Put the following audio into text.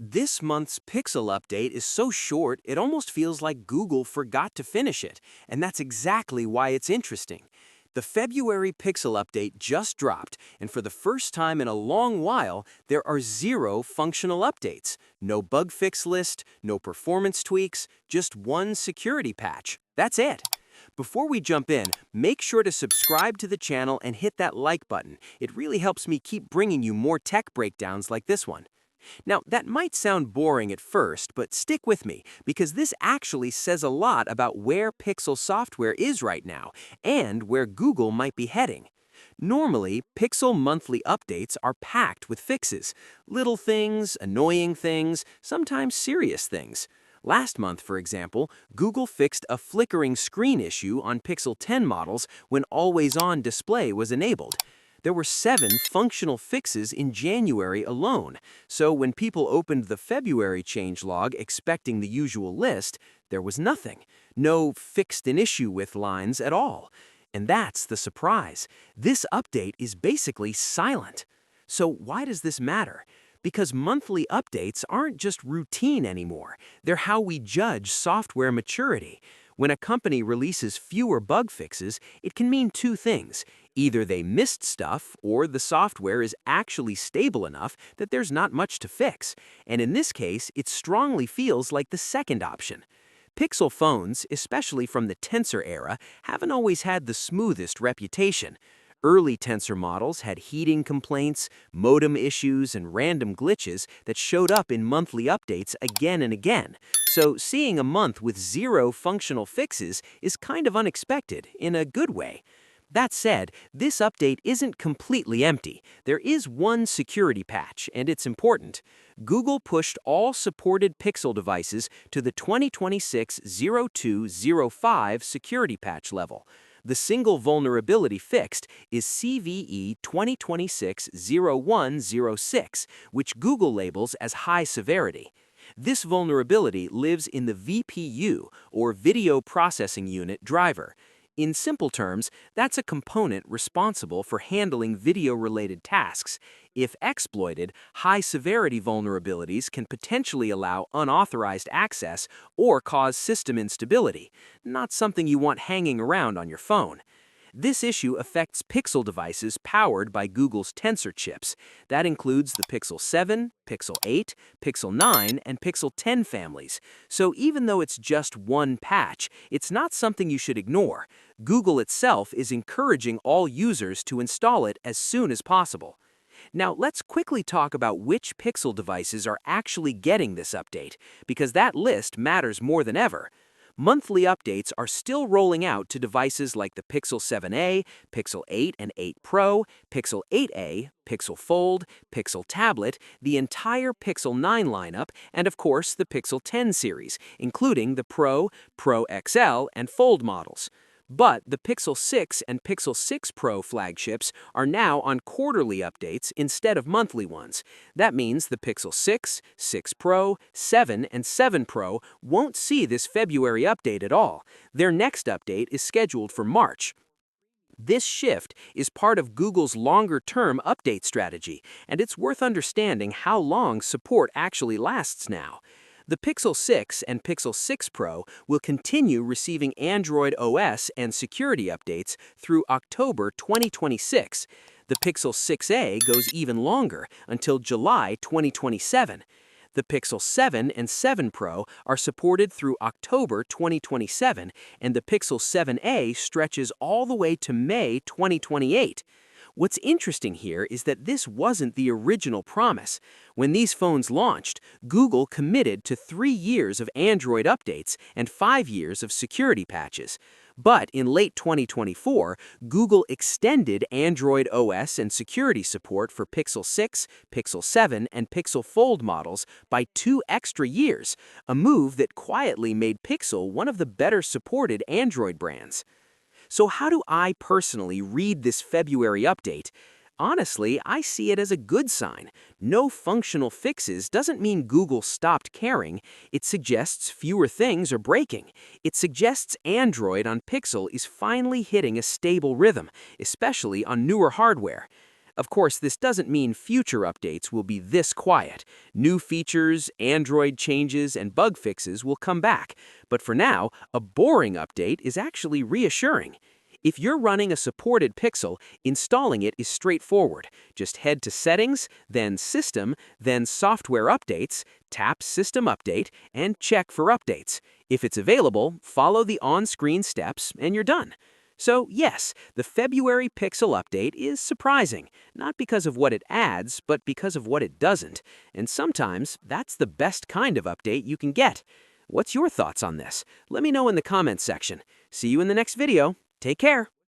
This month's Pixel update is so short it almost feels like Google forgot to finish it, and that's exactly why it's interesting. The February Pixel update just dropped, and for the first time in a long while, there are zero functional updates. No bug fix list, no performance tweaks, just one security patch. That's it. Before we jump in, make sure to subscribe to the channel and hit that like button. It really helps me keep bringing you more tech breakdowns like this one. Now, that might sound boring at first, but stick with me, because this actually says a lot about where Pixel software is right now and where Google might be heading. Normally, Pixel monthly updates are packed with fixes. Little things, annoying things, sometimes serious things. Last month, for example, Google fixed a flickering screen issue on Pixel 10 models when always-on display was enabled. There were 7 functional fixes in January alone, so when people opened the February changelog expecting the usual list, there was nothing. No fixed an issue with lines at all. And that's the surprise. This update is basically silent. So why does this matter? Because monthly updates aren't just routine anymore. They're how we judge software maturity. When a company releases fewer bug fixes, it can mean two things. Either they missed stuff, or the software is actually stable enough that there's not much to fix. And in this case, it strongly feels like the second option. Pixel phones, especially from the Tensor era, haven't always had the smoothest reputation. Early Tensor models had heating complaints, modem issues, and random glitches that showed up in monthly updates again and again. So seeing a month with zero functional fixes is kind of unexpected, in a good way. That said, this update isn't completely empty. There is one security patch, and it's important. Google pushed all supported Pixel devices to the 2026-0205 security patch level. The single vulnerability fixed is CVE 2026-0106, which Google labels as high severity. This vulnerability lives in the VPU, or Video Processing Unit driver. In simple terms, that's a component responsible for handling video-related tasks. If exploited, high-severity vulnerabilities can potentially allow unauthorized access or cause system instability, not something you want hanging around on your phone. This issue affects Pixel devices powered by Google's Tensor chips. That includes the Pixel 7, Pixel 8, Pixel 9, and Pixel 10 families. So even though it's just one patch, it's not something you should ignore. Google itself is encouraging all users to install it as soon as possible. Now, let's quickly talk about which Pixel devices are actually getting this update, because that list matters more than ever. Monthly updates are still rolling out to devices like the Pixel 7a, Pixel 8 and 8 Pro, Pixel 8a, Pixel Fold, Pixel Tablet, the entire Pixel 9 lineup, and of course the Pixel 10 series, including the Pro, Pro XL, and Fold models. But the Pixel 6 and Pixel 6 Pro flagships are now on quarterly updates instead of monthly ones. That means the Pixel 6, 6 Pro, 7, and 7 Pro won't see this February update at all. Their next update is scheduled for March. This shift is part of Google's longer-term update strategy, and it's worth understanding how long support actually lasts now. The Pixel 6 and Pixel 6 Pro will continue receiving Android OS and security updates through October 2026. The Pixel 6a goes even longer, until July 2027. The Pixel 7 and 7 Pro are supported through October 2027, and the Pixel 7a stretches all the way to May 2028. What's interesting here is that this wasn't the original promise. When these phones launched, Google committed to 3 years of Android updates and 5 years of security patches. But in late 2024, Google extended Android OS and security support for Pixel 6, Pixel 7, and Pixel Fold models by 2 extra years, a move that quietly made Pixel one of the better supported Android brands. So how do I personally read this February update? Honestly, I see it as a good sign. No functional fixes doesn't mean Google stopped caring. It suggests fewer things are breaking. It suggests Android on Pixel is finally hitting a stable rhythm, especially on newer hardware. Of course, this doesn't mean future updates will be this quiet. New features, Android changes, and bug fixes will come back. But for now, a boring update is actually reassuring. If you're running a supported Pixel, installing it is straightforward. Just head to Settings, then System, then Software Updates, tap System Update, and check for updates. If it's available, follow the on-screen steps, and you're done. So yes, the February Pixel update is surprising, not because of what it adds, but because of what it doesn't. And sometimes that's the best kind of update you can get. What's your thoughts on this? Let me know in the comments section. See you in the next video. Take care.